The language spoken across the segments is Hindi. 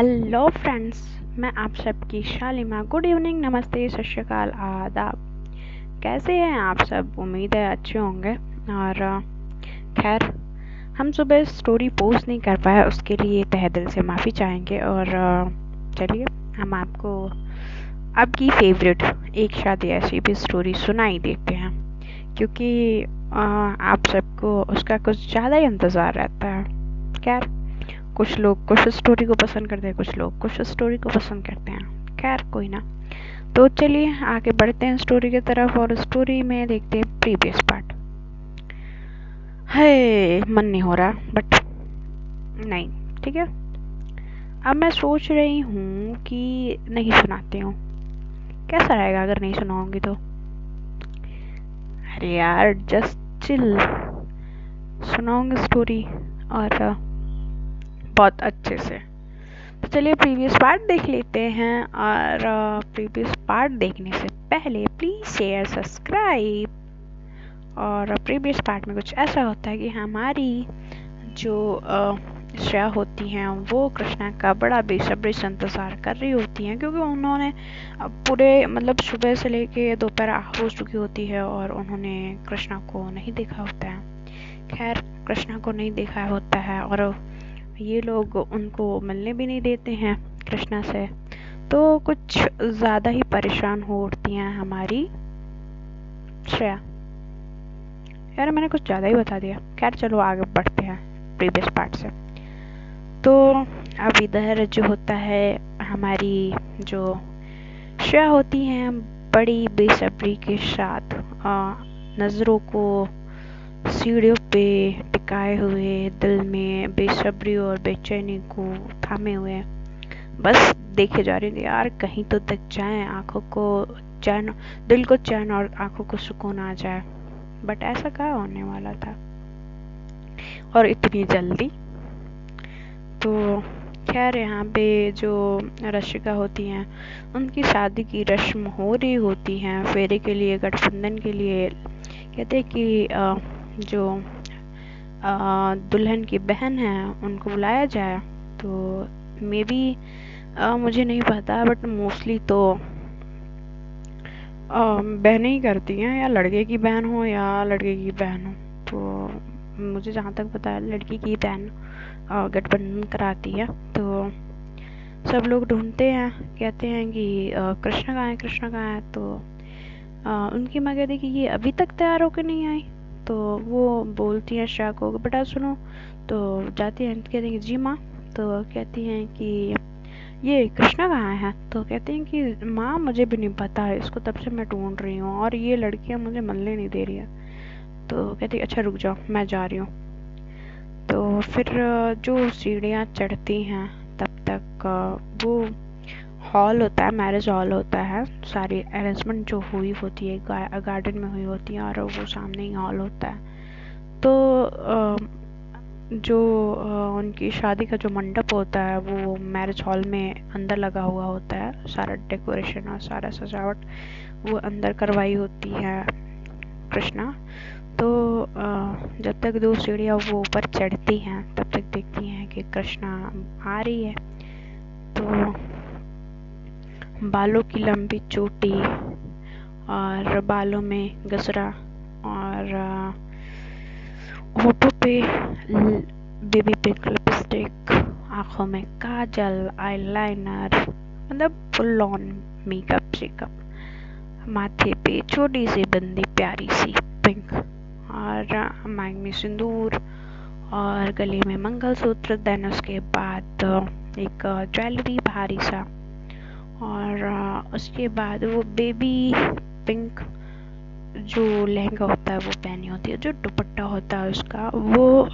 हेलो फ्रेंड्स, मैं आप सबकी शालिमा। गुड इवनिंग, नमस्ते, सत श्री अकाल, आदाब। कैसे हैं आप सब? उम्मीद है अच्छे होंगे। और खैर, हम सुबह स्टोरी पोस्ट नहीं कर पाए, उसके लिए तहे दिल से माफ़ी चाहेंगे। और चलिए, हम आपको आपकी फेवरेट एक शादी ऐसी भी स्टोरी सुनाई देते हैं, क्योंकि आप सबको उसका कुछ ज़्यादा ही इंतज़ार रहता है। खैर, कुछ लोग कुछ स्टोरी को पसंद करते हैं, कुछ लोग कुछ स्टोरी को पसंद करते हैं। खैर, कोई ना। तो चलिए आगे बढ़ते हैं स्टोरी की तरफ, और स्टोरी में देखते हैं प्रीवियस पार्ट। है मन नहीं हो रहा, बट नहीं, ठीक है। अब मैं सोच रही हूँ कि नहीं सुनाती हूँ। कैसा रहेगा अगर नहीं सुनाऊंगी तो? अरे यार, जस्ट चिल, सुनाऊंगी स्टोरी, और बहुत अच्छे से। तो चलिए प्रीवियस पार्ट देख लेते हैं। और प्रीवियस पार्ट देखने से पहले प्लीज़ शेयर, सब्सक्राइब। और प्रीवियस पार्ट में कुछ ऐसा होता है कि हमारी जो श्रेया होती हैं वो कृष्णा का बड़ा बेसब्री से इंतज़ार कर रही होती हैं, क्योंकि उन्होंने पूरे मतलब सुबह से लेके दोपहर हो चुकी होती है और उन्होंने कृष्णा को नहीं देखा होता है। खैर, कृष्णा को नहीं देखा होता है और ये लोग उनको मिलने भी नहीं देते हैं कृष्णा से। तो कुछ ज़्यादा ही परेशान हो उठती हैं हमारी श्रेया। यार, मैंने कुछ ज़्यादा ही बता दिया। खैर, चलो आगे बढ़ते हैं प्रीवियस पार्ट से। तो अब इधर जो होता है, हमारी जो श्रेया होती हैं बड़ी बेसब्री के साथ नज़रों को सीढ़ियों पे टिकाए हुए, दिल में बेसब्री और बेचैनी को थामे हुए, बस देखे जा रही थी यार, कहीं तो तक जाए, आंखों को चैन, दिल को चैन और आंखों को सुकून आ जाए। बट ऐसा क्या होने वाला था, और इतनी जल्दी? तो खैर, यहाँ पे जो रशिका होती हैं उनकी शादी की रस्म हो रही होती हैं। फेरे के लिए, गठबंधन के लिए कहते हैं कि जो दुल्हन की बहन है उनको बुलाया जाए। तो मे बी मुझे नहीं पता, बट मोस्टली तो बहनें ही करती हैं, या लड़के की बहन हो या लड़के की बहन हो। तो मुझे जहाँ तक पता है, लड़की की बहन गठबंधन कराती है। तो सब लोग ढूंढते हैं, कहते हैं कि कृष्णा कहाँ है, कृष्णा कहाँ है। तो उनकी माँ कहती है कि ये अभी तक तैयार होकर नहीं आई। तो वो बोलती हैं श्रेया को, बेटा सुनो। तो जाती हैं, कहती हैं कि जी माँ। तो कहती हैं कि ये कृष्णा कहाँ है। तो कहती हैं कि माँ मुझे भी नहीं पता है, इसको तब से मैं ढूंढ रही हूँ और ये लड़कियाँ मुझे मिलने नहीं दे रही है। तो कहती है अच्छा रुक जाओ, मैं जा रही हूँ। तो फिर जो सीढ़ियाँ चढ़ती हैं, तब तक वो हॉल होता है, मैरिज हॉल होता है, सारी अरेंजमेंट जो हुई होती है गार्डन में हुई होती है, और वो सामने ही हॉल होता है। तो जो उनकी शादी का जो मंडप होता है वो मैरिज हॉल में अंदर लगा हुआ होता है। सारा डेकोरेशन और सारा सजावट वो अंदर करवाई होती है कृष्णा। तो जब तक दो सीढ़ियाँ वो ऊपर चढ़ती हैं, तब तक देखती हैं कि कृष्णा आ रही है। तो बालों की लंबी चोटी और बालों में गजरा, और होठों पे बेबी पिंक लिपस्टिक, आँखों में काजल, आईलाइनर, मतलब फुल ऑन मेकअप शेकअप, माथे पे छोटी सी बिंदी प्यारी सी पिंक, और मांग में सिंदूर, और गले में मंगलसूत्र। देन उसके बाद एक ज्वेलरी भारी सा, और उसके बाद वो बेबी पिंक जो लहंगा होता है वो पहनी होती है। जो दुपट्टा होता है उसका वो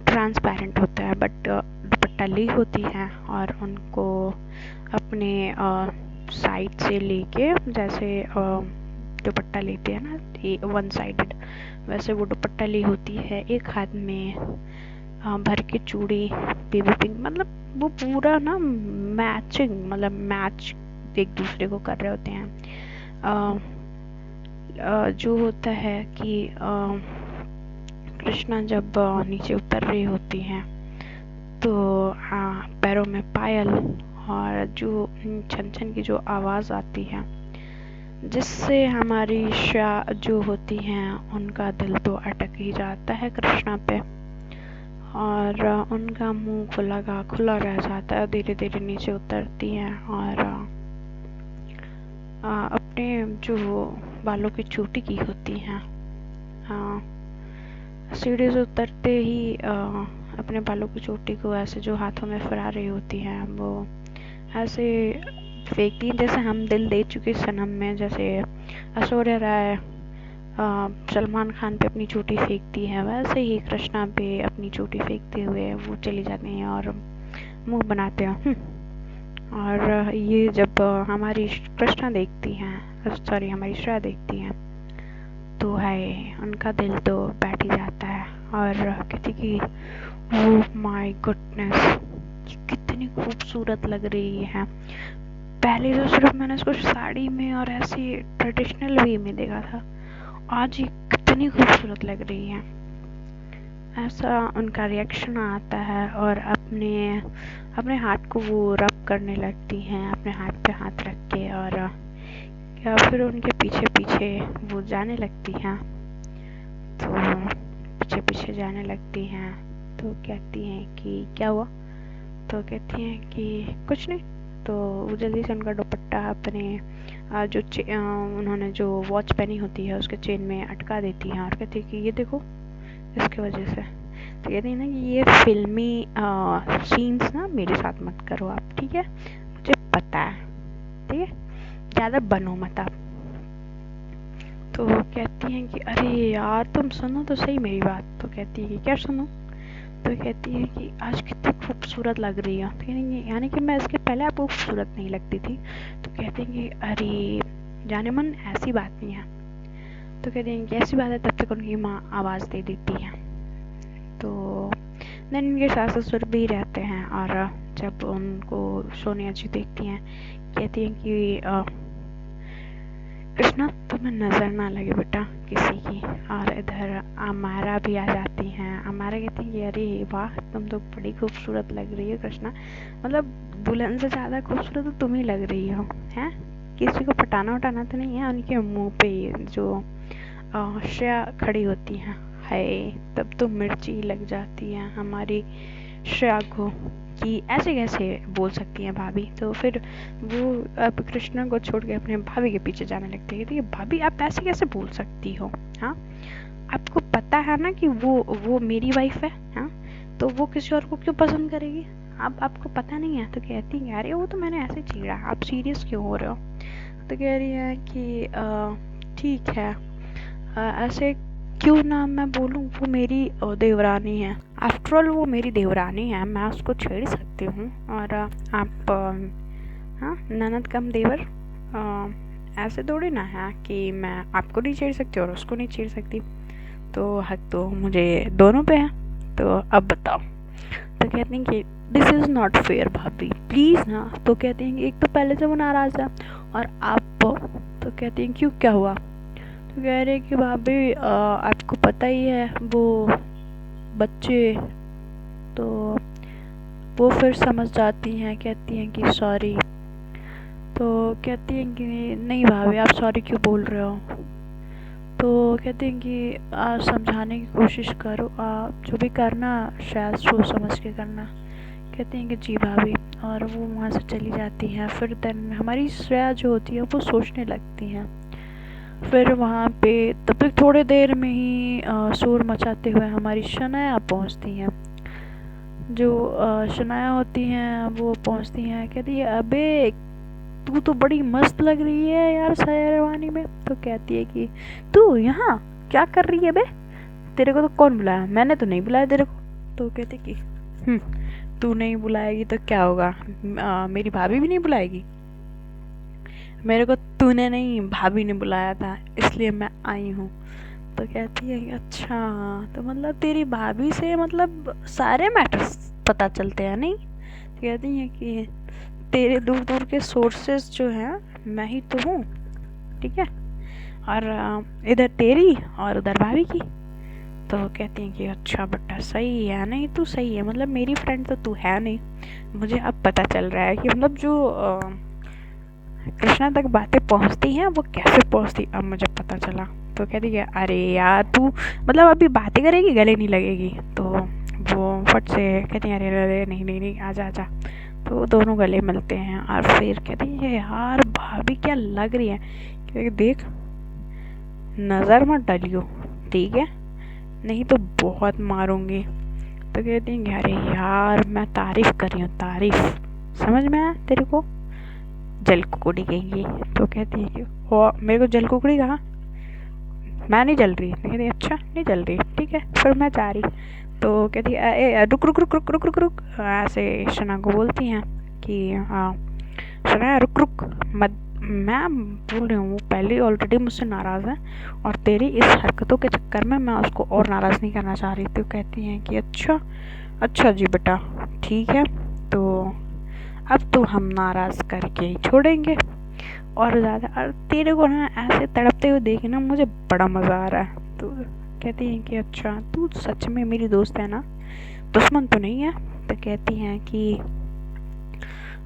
ट्रांसपेरेंट होता है, बट दुपट्टा ली होती है, और उनको अपने साइड से लेके, जैसे दुपट्टा लेते हैं ना वन साइडेड, वैसे वो दुपट्टा ली होती है। एक हाथ में भर के चूड़ी बेबी पिंक, मतलब वो पूरा ना मैचिंग, मतलब मैच एक दूसरे को कर रहे होते हैं। जो होता है कि कृष्णा जब नीचे उतर रही होती हैं, तो पैरों में पायल और जो छन छन की जो आवाज़ आती है, जिससे हमारी जो होती हैं उनका दिल तो अटक ही जाता है कृष्णा पे, और उनका मुंह खुला रह जाता है। धीरे धीरे नीचे उतरती हैं और अपने जो बालों की चोटी की होती हैं, सीढ़ी से उतरते ही अपने बालों की चोटी को ऐसे जो हाथों में फैला रही होती हैं, वो ऐसे फेंकती हैं जैसे हम दिल दे चुके सनम में, जैसे ऐश्वर्या राय सलमान खान पे अपनी चोटी फेंकती है, वैसे ही कृष्णा पे अपनी चोटी फेंकते हुए वो चली जाती हैं और मुंह बनाते हैं। और ये जब हमारी कृष्णा देखती हैं, सॉरी हमारी श्रेया देखती हैं, तो है उनका दिल तो बैठ ही जाता है और कहती कि ओह माय गुडनेस, कितनी खूबसूरत लग रही है। पहले तो सिर्फ मैंने इसको साड़ी में और ऐसी ट्रेडिशनल वे में देखा था, आज ये कितनी खूबसूरत लग रही है। ऐसा उनका रिएक्शन आता है और अपने हाथ को वो रब करने लगती हैं, अपने हाथ पे हाथ रख के, और या फिर उनके पीछे पीछे वो जाने लगती हैं। तो पीछे पीछे जाने लगती हैं तो कहती हैं कि क्या हुआ, तो कहती हैं कि कुछ नहीं। तो वो जल्दी से उनका दुपट्टा अपने जो उन्होंने जो वॉच पहनी होती है उसके चेन में अटका देती हैं और कहती है कि ये देखो इसके वजह से। तो कहती है ना कि ये फिल्मी सीन्स ना मेरे साथ मत करो आप, ठीक है, मुझे पता है, ठीक है, ज़्यादा बनो मत आप। तो कहती हैं कि अरे यार तुम सुनो तो सही मेरी बात। तो कहती है कि क्या सुनो, तो कहती है कि आज कितनी खूबसूरत लग रही है। तो यानी कि मैं इसके पहले आपको खूबसूरत नहीं लगती थी। तो कहते हैं कि अरे जाने मन ऐसी बात नहीं है। तो कहते हैं कि ऐसी बात है। तब तक उनकी माँ आवाज़ दे देती है। तो देन इनके सास ससुर भी रहते हैं और जब उनको सोनिया जी देखती हैं कहती हैं कि कृष्णा तुम्हें नज़र ना लगे बेटा किसी की। और इधर अमारा भी आ जाती हैं। अमारा कहती है अरे वाह तुम तो बड़ी खूबसूरत लग रही हो कृष्णा, मतलब दुल्हन से ज़्यादा खूबसूरत तो तुम ही लग रही हो, हैं, किसी को पटाना उटाना तो नहीं है। उनके मुंह पे जो श्रेया खड़ी होती हैं, हाय तब तो मिर्ची लग जाती है हमारी श्रेया को कि ऐसे कैसे बोल सकती हैं भाभी। तो फिर वो अब कृष्णा को छोड़ के अपने भाभी के पीछे जाने लगती है। भाभी आप ऐसे कैसे बोल सकती हो, हाँ आपको पता है ना कि वो मेरी वाइफ है, हाँ तो वो किसी और को क्यों पसंद करेगी, आपको पता नहीं है। तो कहती है अरे वो तो मैंने ऐसे छेड़ा, आप सीरियस क्यों हो रहे हो। तो कह रही है कि ठीक है, ऐसे क्यों ना मैं बोलूँ, वो मेरी देवरानी है, आफ्टर ऑल वो मेरी देवरानी है, मैं उसको छेड़ सकती हूँ। और आप हाँ ननद कम देवर ऐसे थोड़ी ना है कि मैं आपको नहीं छेड़ सकती और उसको नहीं छेड़ सकती, तो हक तो मुझे दोनों पे है। तो अब बताओ। तो कहते हैं कि दिस इज़ नॉट फेयर भाभी प्लीज़ ना। तो कहते हैं कि एक तो पहले से वो नाराज़ है और आप, तो कहते हैं क्यों क्या हुआ। तो कह रहे कि भाभी आपको पता ही है वो बच्चे, तो वो फिर समझ जाती हैं, कहती हैं कि सॉरी। तो कहती हैं कि नहीं भाभी आप सॉरी क्यों बोल रहे हो। तो कहते हैं कि समझाने की कोशिश करो, जो भी करना शायद सोच समझ के करना। कहते हैं कि जी भाभी, और वो वहाँ से चली जाती हैं। फिर देन हमारी श्रेया जो होती है वो सोचने लगती हैं। फिर वहाँ पे तब तक थोड़ी देर में ही शोर मचाते हुए हमारी शनाया पहुँचती हैं। जो शनाया होती हैं वो पहुँचती हैं, कहती है अबे तू तो बड़ी मस्त लग रही है यार शेरवानी में। तो कहती है कि तू यहाँ क्या कर रही है बे, तेरे को तो कौन बुलाया, मैंने तो नहीं बुलाया तेरे को। तो कहती कि तू नहीं बुलाएगी तो क्या होगा, मेरी भाभी भी नहीं बुलाएगी, मेरे को तूने नहीं भाभी ने बुलाया था इसलिए मैं आई हूँ। तो कहती है अच्छा, तो मतलब तेरी भाभी से मतलब सारे मैटर्स पता चलते हैं नहीं। तो कहती है कि तेरे दूर दूर के सोर्सेस जो हैं मैं ही तो हूँ, ठीक है, और इधर तेरी और उधर भाभी की। तो कहती हैं कि अच्छा बेटा सही है, नहीं तू सही है, मतलब मेरी फ्रेंड तो तू है नहीं। मुझे अब पता चल रहा है कि मतलब जो कृष्णा तक बातें पहुंचती हैं वो कैसे पहुंचती, अब मुझे पता चला। तो कहती है अरे यार तू मतलब अभी बातें करेगी गले नहीं लगेगी। तो वो फट से कहती है अरे अरे नहीं नहीं नहीं आजा आजा। तो दोनों गले मिलते हैं और फिर कहती है यार भाभी क्या लग रही है। कहती देख नज़र मत डालियो ठीक है, नहीं तो बहुत मारूंगी। तो कहती हैं अरे यार मैं तारीफ कर रही हूँ तारीफ, समझ में आया तेरे को, जल कुकड़ी कहेंगी। तो कहती है कि हो मेरे को जल कुकड़ी कहा, मैं नहीं जल रही। तो कहती है अच्छा नहीं जल रही ठीक है फिर मैं जा रही। तो कहती है ए रुक रुक रुक रुक रुक रुक रुक, ऐसे शना को बोलती हैं कि हाँ शना रुक रुक मत, मैं बोल रही हूँ वो पहले ऑलरेडी मुझसे नाराज़ है और तेरी इस हरकतों के चक्कर में मैं उसको और नाराज़ नहीं करना चाह रही। तो कहती हैं कि अच्छा अच्छा जी बेटा ठीक है, तो अब तो हम नाराज़ करके ही छोड़ेंगे और ज़्यादा, और तेरे को ना ऐसे तड़पते हुए देखे ना मुझे बड़ा मज़ा आ रहा है। तो कहती हैं कि अच्छा तू सच में मेरी दोस्त है ना, दुश्मन तो नहीं है। तो कहती हैं कि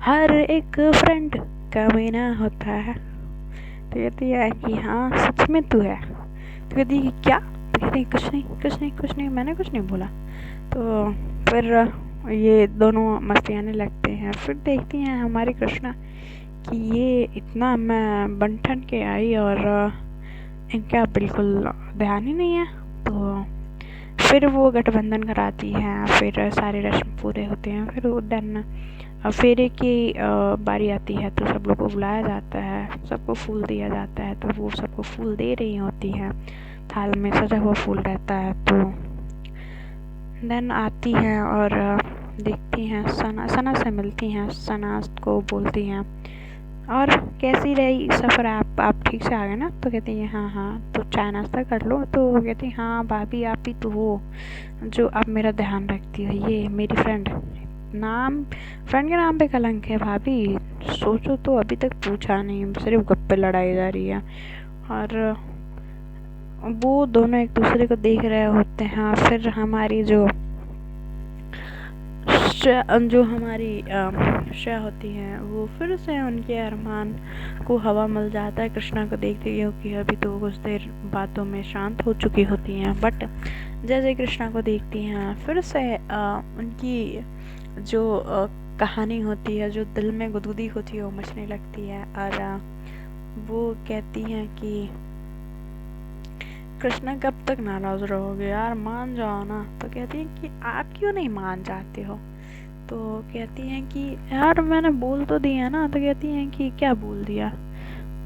हर एक फ्रेंड कमीना होता है। तो कहती है कि हाँ सच में तू है। तो कहती है कि क्या। तो कहती है कुछ नहीं कुछ नहीं कुछ नहीं मैंने कुछ नहीं बोला। तो फिर ये दोनों मस्ती आने लगते हैं। फिर देखती हैं हमारी कृष्णा कि ये इतना मैं बन ठन के आई और इनका बिल्कुल ध्यान ही नहीं है। तो फिर वो गठबंधन कराती हैं, फिर सारे रस्म पूरे होते हैं, फिर वो दिन फेरे की बारी आती है तो सब लोग को बुलाया जाता है, सबको फूल दिया जाता है। तो वो सबको फूल दे रही होती हैं, थाल में सजा हुआ फूल रहता है। तो देन आती हैं और देखती हैं सना से मिलती हैं, सना को बोलती हैं और कैसी रही सफ़र, आप ठीक से आ गए ना। तो कहती हैं हाँ हाँ तो चाय नाश्ता कर लो। तो वो कहती हैं हाँ भाभी आप ही तो हो जो आप मेरा ध्यान रखती हो, ये मेरी फ्रेंड, नाम फ्रेंड के नाम पे कलंक है भाभी, सोचो तो अभी तक पूछा नहीं, सिर्फ गप्पे लड़ाई जा रही है। और वो दोनों एक दूसरे को देख रहे होते हैं। फिर हमारी जो हमारी श्रेया होती हैं वो फिर से उनके अरमान को हवा मिल जाता है कृष्णा को देखते, क्योंकि अभी तो कुछ देर बातों में शांत हो चुकी होती हैं। बट जैसे कृष्णा को देखती हैं फिर से उनकी जो कहानी होती है, जो दिल में गुदगुदी होती है वो मचने लगती है। और वो कहती हैं कि कृष्णा कब तक नाराज़ रहोगे यार, मान जाओ ना। तो कहती हैं कि आप क्यों नहीं मान जाते हो। तो कहती हैं कि यार मैंने बोल तो दिया ना। तो कहती हैं कि क्या बोल दिया,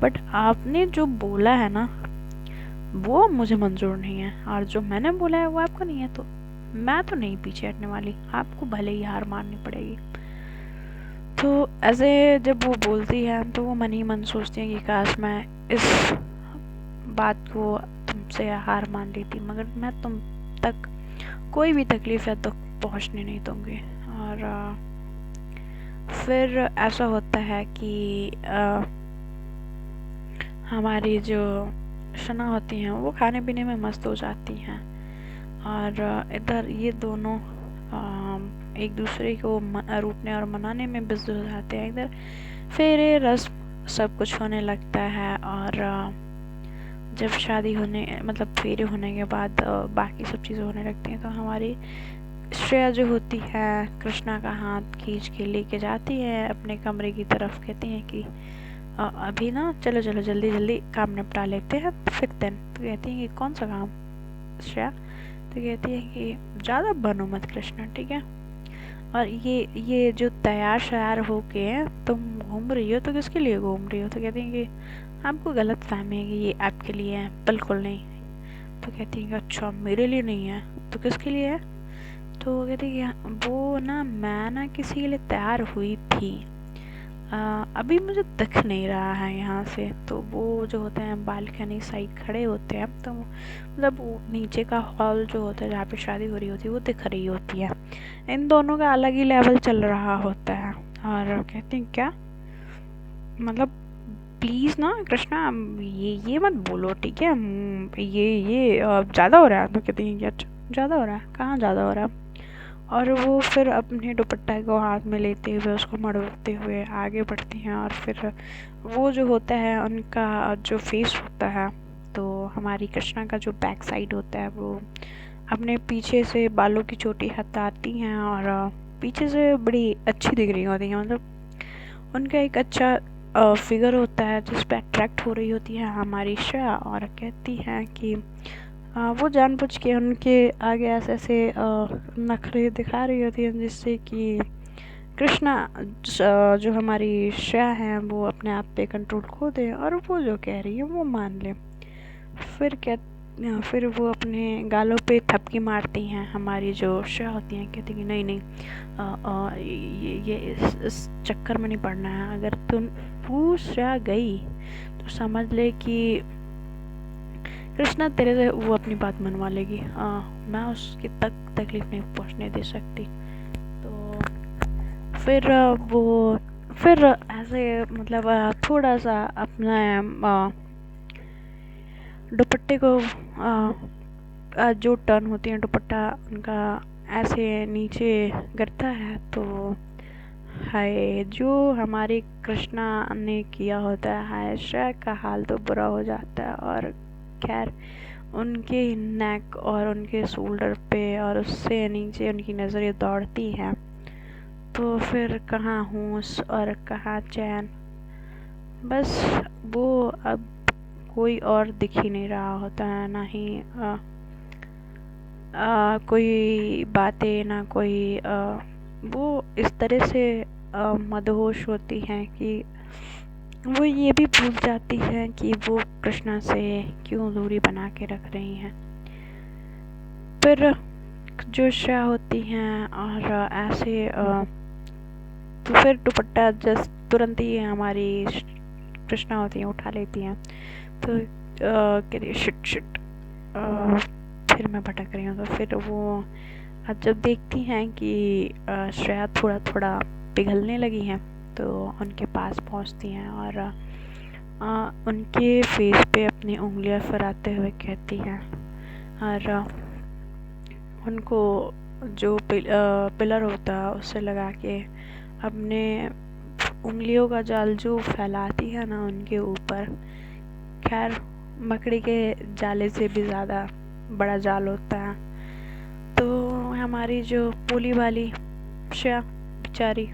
बट आपने जो बोला है ना वो मुझे मंजूर नहीं है, और जो मैंने बोला है वो आपको नहीं है। तो मैं तो नहीं पीछे हटने वाली, आपको भले ही हार माननी पड़ेगी। तो ऐसे जब वो बोलती है तो वो मन ही मन सोचती है कि काश मैं इस बात को तुमसे हार मान लेती, मगर मैं तुम तक कोई भी तकलीफ या दुख पहुंचने नहीं दूंगी। और फिर ऐसा होता है कि हमारी जो शना होती हैं वो खाने पीने में मस्त हो जाती हैं, और इधर ये दोनों एक दूसरे को रूठने और मनाने में बिजी हो जाते हैं। इधर फेरे रस्म सब कुछ होने लगता है, और जब शादी होने मतलब फेरे होने के बाद बाकी सब चीज़ें होने लगती हैं। तो हमारी श्रेया जो होती है कृष्णा का हाथ खींच के लेके जाती है अपने कमरे की तरफ। कहती हैं कि अभी ना चलो चलो जल्दी जल्दी काम निपटा लेते हैं फिर दिन। तो कहती हैं कि कौन सा काम श्रेया। तो कहती है कि ज़्यादा बनो मत कृष्णा ठीक है, और ये जो तैयार श्यार होके तुम घूम रही हो तो किसके लिए घूम रही हो। तो कहती हैं कि आपको गलत फहमी है कि ये आपके लिए है, बिल्कुल नहीं। तो कहती है कि अच्छा मेरे लिए नहीं है तो किसके लिए है। तो वो कहती है कि वो ना मैं ना किसी के लिए तैयार हुई थी, अभी मुझे दिख नहीं रहा है यहाँ से। तो वो जो होते हैं बालकनी साइड खड़े होते हैं, तो मतलब वो नीचे का हॉल जो होता है जहाँ पे शादी हो रही होती है वो दिख रही होती है। इन दोनों का अलग ही लेवल चल रहा होता है। और कहती हैं क्या मतलब प्लीज़ ना कृष्णा, ये मत बोलो, ठीक है? ये ज़्यादा हो रहा है। तो कहती हैं कि अच्छा ज़्यादा हो रहा है, कहाँ ज़्यादा हो रहा है? और वो फिर अपने दुपट्टा को हाथ में लेते हुए उसको मड़ोते हुए आगे बढ़ती हैं। और फिर वो जो होता है उनका जो फेस होता है, तो हमारी कृष्णा का जो बैक साइड होता है वो अपने पीछे से बालों की चोटी हटाती हैं और पीछे से बड़ी अच्छी दिख रही होती हैं। मतलब उनका एक अच्छा फिगर होता है जिस पे अट्रैक्ट हो रही होती है हमारी श्रेया। और कहती हैं कि वो जानबूझ के उनके आगे ऐसे ऐसे नखरे दिखा रही होती हैं जिससे कि कृष्णा जो हमारी श्रेया है वो अपने आप पे कंट्रोल खो दे और वो जो कह रही है वो मान ले। फिर वो अपने गालों पे थपकी मारती हैं हमारी जो श्रेया होती हैं। कहती कि नहीं नहीं, ये इस चक्कर में नहीं पड़ना है। अगर तू श्रेया गई तो समझ ले कि कृष्णा तेरे से वो अपनी बात मनवा लेगी। मैं उसकी तकलीफ नहीं पहुंचने दे सकती। तो फिर ऐसे मतलब थोड़ा सा अपना दुपट्टे को जो टर्न होती है दुपट्टा उनका ऐसे नीचे गिरता है। तो हाय जो हमारी कृष्णा ने किया होता है, हाय श्रेया का हाल तो बुरा हो जाता है। और खैर उनके नेक और उनके शोल्डर पे और उससे नीचे उनकी नज़रें दौड़ती हैं। तो फिर कहाँ होश और कहाँ चैन, बस वो अब कोई और दिख ही नहीं रहा होता है, ना ही कोई बातें, ना कोई वो इस तरह से मदहोश होती हैं कि वो ये भी भूल जाती हैं कि वो कृष्णा से क्यों दूरी बना के रख रही हैं। फिर जो श्रेया होती हैं और ऐसे तो फिर दुपट्टा जस्ट तुरंत ही हमारी कृष्णा होती हैं उठा लेती हैं। तो कहती शिट शिट, फिर मैं भटक रही हूँ। तो फिर वो जब देखती हैं कि श्रेया थोड़ा थोड़ा पिघलने लगी हैं तो उनके पास पहुँचती हैं और उनके फेस पे अपनी उंगलियां फराते हुए कहती हैं और उनको जो पिलर होता है उससे लगा के अपने उंगलियों का जाल जो फैलाती है ना उनके ऊपर। खैर मकड़ी के जाले से भी ज़्यादा बड़ा जाल होता है। तो हमारी जो बोली वाली श्रेया बेचारी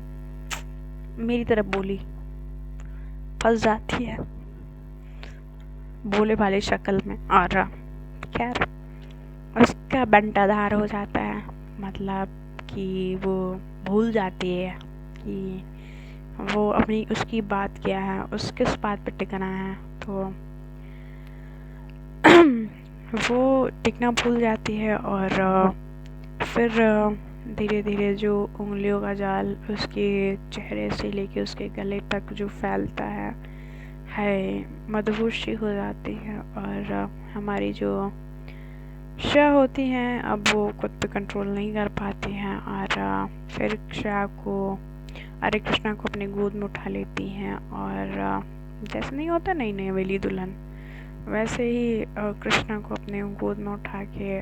मेरी तरफ बोली फंस जाती है बोले वाली शक्ल में। और खैर उसका बंटाधार हो जाता है, मतलब कि वो भूल जाती है कि वो अपनी उसकी बात क्या है, उस किस बात पे टिकना है। तो वो टिकना भूल जाती है और फिर धीरे धीरे जो उंगलियों का जाल उसके चेहरे से लेके उसके गले तक जो फैलता है मदहोशी हो जाती है। और हमारी जो श्रेया होती हैं अब वो खुद पे कंट्रोल नहीं कर पाती हैं और फिर श्रेया को अरे कृष्णा को अपनी गोद में उठा लेती हैं। और जैसे नहीं होता नई नई वेली दुल्हन, वैसे ही कृष्णा को अपने गोद में उठा के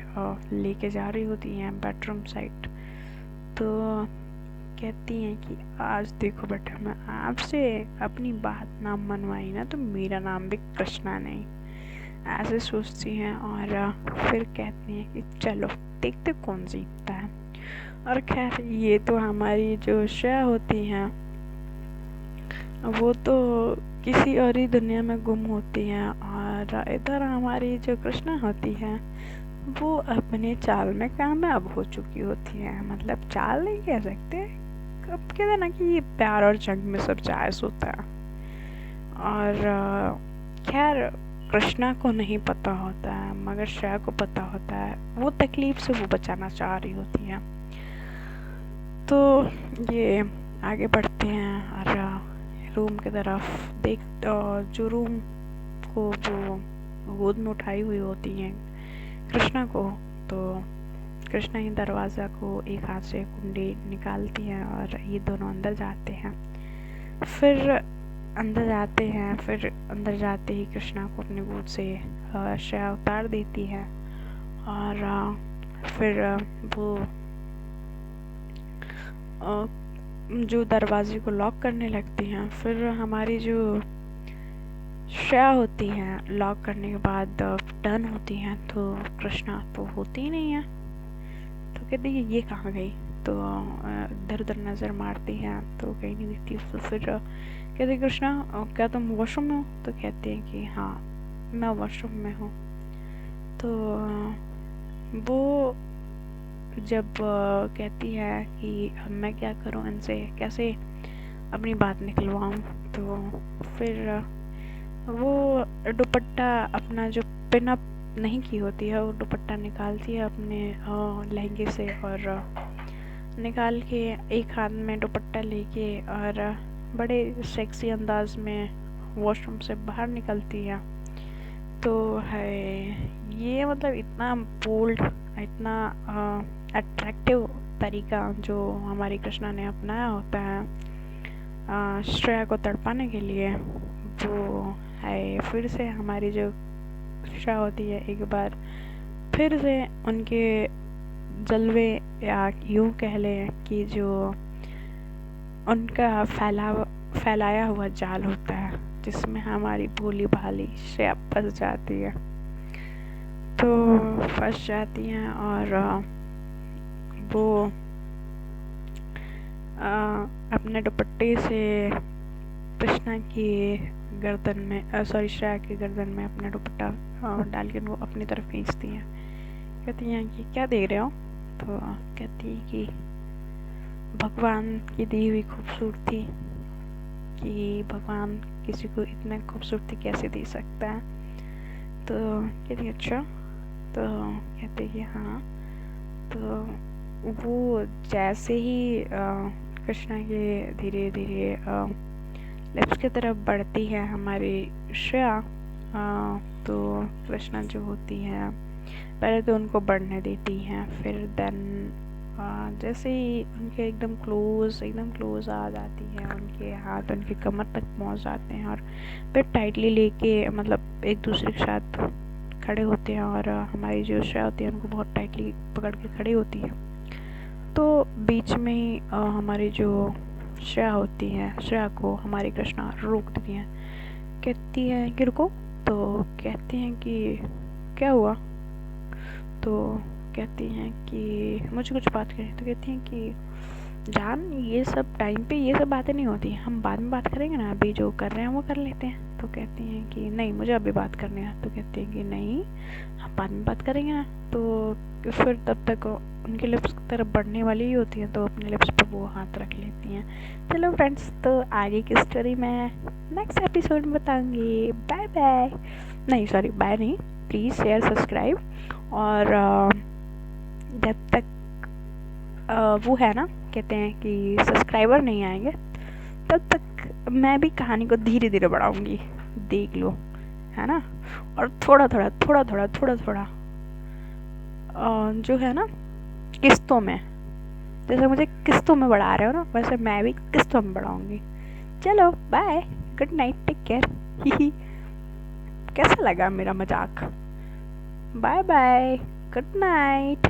लेके जा रही होती हैं बेडरूम साइड। तो कहती हैं कि आज देखो बेटा, मैं आपसे अपनी बात ना मनवाई ना तो मेरा नाम भी कृष्णा नहीं, ऐसे सोचती हैं। और फिर कहती हैं कि चलो देखते कौन जीतता है। और खैर ये तो हमारी जो श्रेया होती हैं वो तो किसी और ही दुनिया में गुम होती हैं और इधर हमारी जो कृष्णा होती है वो अपने चाल में कामयाब हो चुकी होती है। मतलब चाल नहीं कह सकते, अब कहते हैं ना कि ये प्यार और जंग में सब जायज़ होता है। और खैर कृष्णा को नहीं पता होता है मगर श्रेया को पता होता है, वो तकलीफ से वो बचाना चाह रही होती है। तो ये आगे बढ़ते हैं और रूम की तरफ जो रूम को वो गोद में उठाई हुई होती हैं कृष्णा को। तो कृष्णा ही दरवाज़ा को एक हाथ से कुंडी निकालती हैं और ये दोनों अंदर जाते हैं। फिर अंदर जाते हैं, फिर अंदर जाते ही कृष्णा को अपनी गोद से श्रेया उतार देती है और फिर वो जो दरवाजे को लॉक करने लगती हैं। फिर हमारी जो श्रेया होती हैं लॉक करने के बाद डन होती हैं, तो कृष्णा तो होती ही नहीं है, तो कहती है ये कहाँ गई। तो इधर उधर नज़र मारती हैं तो कहीं नहीं दिखती। तो फिर कहते कृष्णा क्या तुम वॉशरूम में हो, तो कहते हैं कि हाँ मैं वॉशरूम में हूँ। तो वो जब कहती है कि अब मैं क्या करूँ, इनसे कैसे अपनी बात निकलवाऊँ, तो फिर वो दुपट्टा अपना जो पिन अप नहीं की होती है वो दुपट्टा निकालती है अपने लहंगे से और निकाल के एक हाथ में दुपट्टा लेके और बड़े सेक्सी अंदाज में वॉशरूम से बाहर निकलती है। तो है ये मतलब इतना बोल्ड, इतना अट्रैक्टिव तरीका जो हमारी कृष्णा ने अपनाया होता है श्रेया को तड़पाने के लिए, वो है फिर से हमारी जो श्रेया होती है एक बार फिर से उनके जलवे या यूँ कह लें कि जो उनका फैलाया हुआ जाल होता है जिसमें हमारी भोली भाली श्रेया फंस जाती है। तो फंस जाती हैं और वो अपने दुपट्टे से कृष्णा की गर्दन में श्रेया की गर्दन में अपना दुपट्टा डाल के वो अपनी तरफ खींचती हैं। कहती हैं कि क्या देख रहे हो, तो कहती है कि भगवान की दी हुई खूबसूरती, कि भगवान किसी को इतना खूबसूरती कैसे दे सकता है। तो कहती अच्छा, तो कहते कि हाँ। तो वो जैसे ही कृष्णा के धीरे धीरे लिप्स की तरफ बढ़ती है हमारी श्रेया, तो कृष्णा जो होती है पहले तो उनको बढ़ने देती हैं, फिर देन जैसे ही उनके एकदम क्लोज आ जाती है, उनके हाथ उनके कमर तक पहुंच जाते हैं और फिर टाइटली लेके मतलब एक दूसरे के साथ खड़े होते हैं और हमारी जो श्रेया होती है उनको बहुत टाइटली पकड़ के खड़ी होती है। तो बीच में ही हमारी जो श्रेया होती है, श्रेया को हमारी कृष्णा रोक देती है, कहती है कि रुको। तो कहते हैं कि क्या हुआ, तो कहती हैं कि मुझे कुछ बात करनी। तो कहती हैं कि जान ये सब टाइम पे ये सब बातें नहीं होती, हम बाद में बात करेंगे ना, अभी जो कर रहे हैं वो कर लेते हैं। तो कहती हैं कि नहीं मुझे अभी बात करनी है। तो कहती हैं कि नहीं हम बाद में बात करेंगे ना। तो फिर तब तक उनके लिप्स की तरफ बढ़ने वाली ही होती है, तो अपने लिप्स पर वो हाथ रख लेती हैं। चलो फ्रेंड्स, तो आगे की स्टोरी मैं नेक्स्ट एपिसोड में बताऊँगी। बाय बाय, नहीं सॉरी बाय नहीं, प्लीज़ शेयर सब्सक्राइब। और जब तक वो है ना, कहते हैं कि सब्सक्राइबर नहीं आएंगे तब तक मैं भी कहानी को धीरे धीरे बढ़ाऊंगी, देख लो, है ना। और थोड़ा थोड़ा जो है ना किस्तों में, जैसे मुझे किस्तों में बढ़ा रहे हो ना वैसे मैं भी किस्तों में बढ़ाऊंगी। चलो bye, good night, take care. कैसा लगा मेरा मजाक? Bye bye, good night.